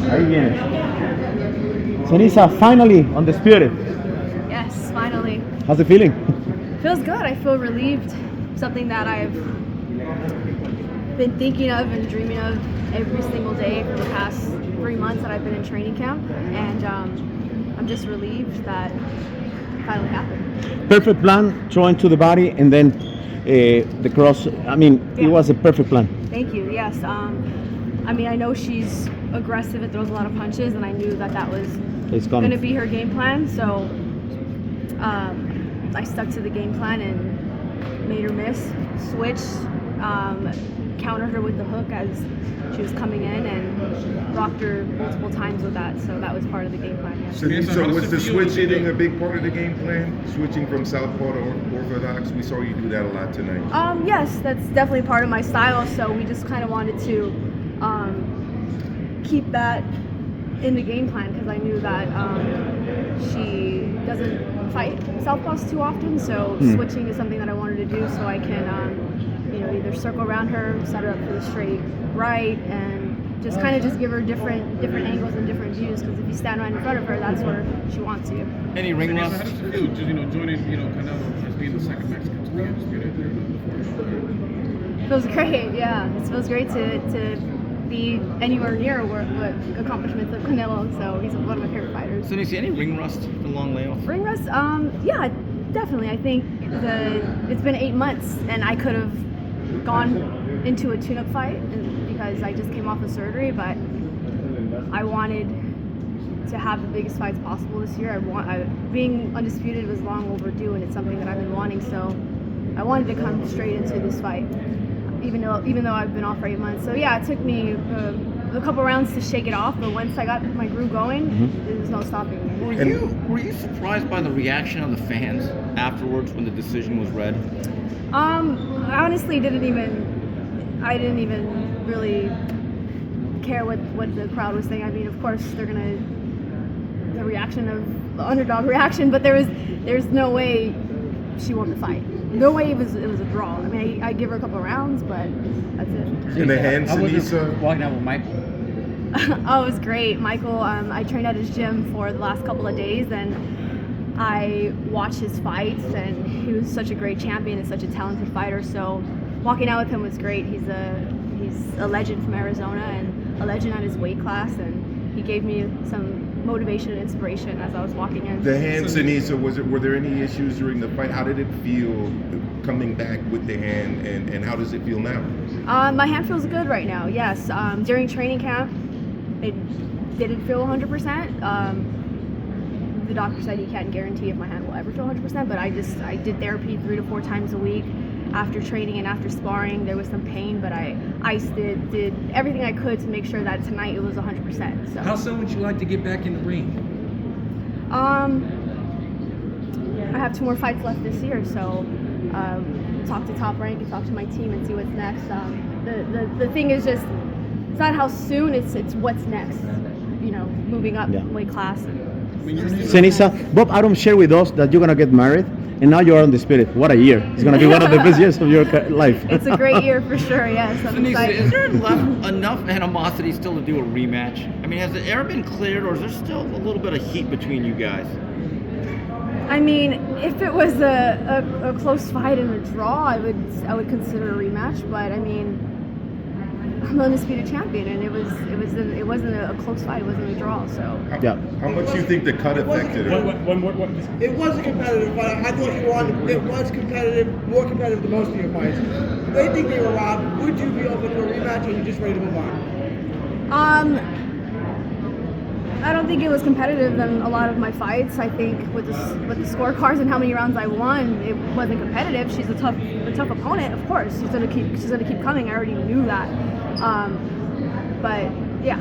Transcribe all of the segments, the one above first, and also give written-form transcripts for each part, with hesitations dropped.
Ahí viene. Seniesa, finally undisputed. Yes, finally. How's it feeling? Feels good. I feel relieved. Something that I've been thinking of and dreaming of every single day for the past 3 months that I've been in training camp, and I'm just relieved that it finally happened. Perfect plan, throwing to the body, and then the cross. I mean, Yeah. It was a perfect plan. Thank you. Yes. I mean, I know she's aggressive and throws a lot of punches, and I knew that that was going to be her game plan. So I stuck to the game plan and made her miss, switched, countered her with the hook as she was coming in, and rocked her multiple times with that. So that was part of the game plan. Yeah. So was the switching a big part of the game plan? Switching from southpaw to orthodox? We saw you do that a lot tonight. Yes, that's definitely part of my style. So we just kind of wanted to keep that in the game plan because I knew that she doesn't fight southpaws too often. So switching is something that I wanted to do so I can, either circle around her, set her up for the straight right, and just kind of just give her different angles and different views. Because if you stand right in front of her, that's where she wants you. Any ring rust? How does it feel, just joining Canelo as being the second Mexican to be undisputed? Feels great, yeah. It feels great to be anywhere near what accomplishments of Canelo. So he's one of my favorite fighters. So, do you see any ring rust, the long layoff? Ring rust? Yeah, definitely. I think it's been 8 months, and I could have gone into a tune-up fight because I just came off of surgery, but I wanted to have the biggest fights possible this year. Being undisputed was long overdue, and it's something that I've been wanting. So I wanted to come straight into this fight, even though I've been off for 8 months. So yeah, it took me a couple rounds to shake it off, but once I got my groove going, there was no stopping me. Were you surprised by the reaction of the fans afterwards when the decision was read? I honestly didn't even really care what the crowd was saying. I mean, of course the reaction of the underdog reaction, but there's no way she won the fight. No way it was a draw. I mean, I give her a couple of rounds, but that's it. In the hand, Seniesa. Walking out with Michael. Oh, it was great. Michael, I trained at his gym for the last couple of days, and I watched his fights, and he was such a great champion and such a talented fighter. So walking out with him was great. He's a legend from Arizona and a legend at his weight class, and he gave me some motivation and inspiration as I was walking in. The hand, Seniesa, were there any issues during the fight? How did it feel coming back with the hand, and how does it feel now? My hand feels good right now, yes. During training camp, it didn't feel 100%. The doctor said he can't guarantee if my hand will ever feel 100%, but I did therapy 3 to 4 times a week. After training and after sparring, there was some pain, but I did everything I could to make sure that tonight it was 100%. So. How soon would you like to get back in the ring? I have 2 more fights left this year, so talk to Top Rank and talk to my team and see what's next. The thing is just, it's not how soon, it's what's next. Moving up weight class. Seniesa, Bob Arum shared with us that you're gonna get married, and now you're undisputed. What a year! It's gonna be one of the best years of your life. It's a great year for sure. Yes, I'm Seniesa, excited. is there enough animosity still to do a rematch? I mean, has it ever been cleared, or is there still a little bit of heat between you guys? I mean, if it was a close fight and a draw, I would consider a rematch. But I mean, I'm the undisputed champion, and it wasn't a close fight. It wasn't a draw. So Yeah. How much do you think the cut affected it? It was a competitive fight. I thought you won. It was competitive, more competitive than most of your fights. They think they were robbed. Would you be open to a rematch, or are you just ready to move on? I don't think it was competitive in a lot of my fights. I think with the scorecards and how many rounds I won, it wasn't competitive. She's a tough opponent, of course. She's gonna keep coming. I already knew that. But yeah.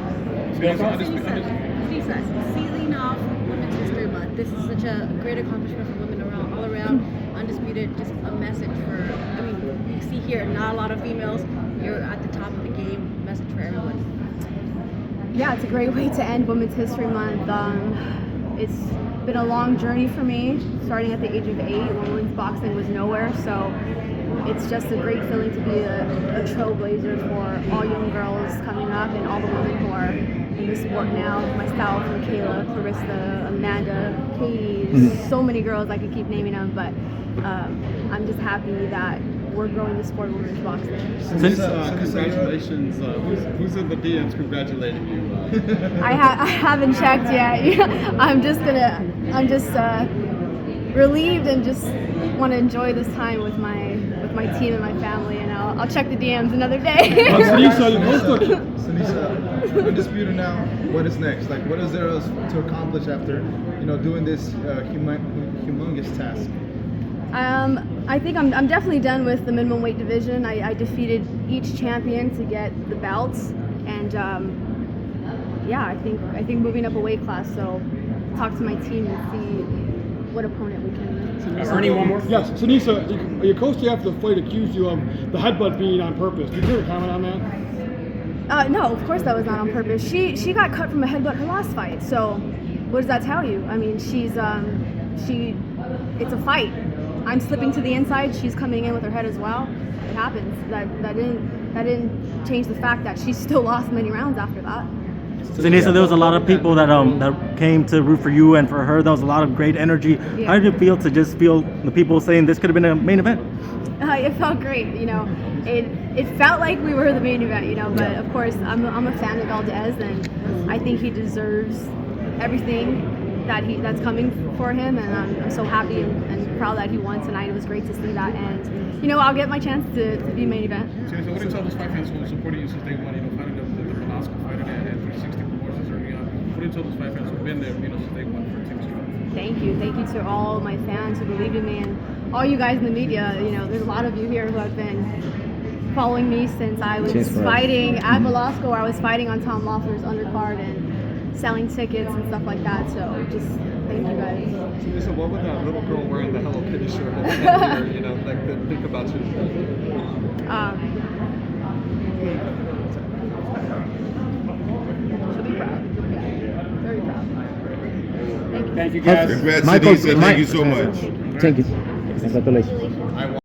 Cesar, sealing off Women's History Month. This is such a great accomplishment for women all around. Undisputed, just a message for. I mean, you see here, not a lot of females. You're at the top of the game. Message for everyone. Yeah, it's a great way to end Women's History Month. It's been a long journey for me, starting at the age of 8 when women's boxing was nowhere. So it's just a great feeling to be a trailblazer for all young girls coming up and all the women who are in the sport now. Myself, Michaela, Clarissa, Amanda, Katie, so many girls, I could keep naming them, but I'm just happy that we're growing the sport of women's boxing. Congratulations. Who's in the DMs congratulating you? I haven't checked yet. I'm just relieved and just want to enjoy this time with my team and my family, and I'll check the DMs another day. Seniesa, undisputed now. What is next? Like, what is there else to accomplish after, doing this humongous task? I think I'm definitely done with the minimum weight division. I defeated each champion to get the belts, and I think moving up a weight class. So talk to my team and see what opponent we can. Ernie, one more. Yes, Seniesa, your coach after the fight accused you of the headbutt being on purpose. Did you hear a comment on that? No, of course that was not on purpose. She got cut from a headbutt her last fight. So what does that tell you? I mean, it's a fight. I'm slipping to the inside. She's coming in with her head as well. It happens. That didn't change the fact that she still lost many rounds after that. Seniesa, there was a lot of people that came to root for you and for her. There was a lot of great energy. Yeah. How did it feel to just feel the people saying this could have been a main event? It felt great. It felt like we were the main event. But of course, I'm a fan of Valdez, and I think he deserves everything that's coming for him, and I'm so happy and proud that he won tonight. It was great to see that, and I'll get my chance to be main event. So what do you tell those fight fans who are supporting you since day one? Fighting the Velasco fight and 360 promotions early on. What do you tell those fight fans who've been there, since day one for Team Estrada? Thank you to all my fans who believed in me, and all you guys in the media. There's a lot of you here who have been following me since I was fighting at Velasco, where I was fighting on Tom Loeffler's undercard and selling tickets and stuff like that. So just thank you guys. Seniesa, what would that little girl wearing the Hello Kitty shirt think about you? She'll be proud. Yeah, very proud. Thank you. Thank you, guys. Congrats, Michael, Seniesa. Thank you so much. Thank you. Congratulations.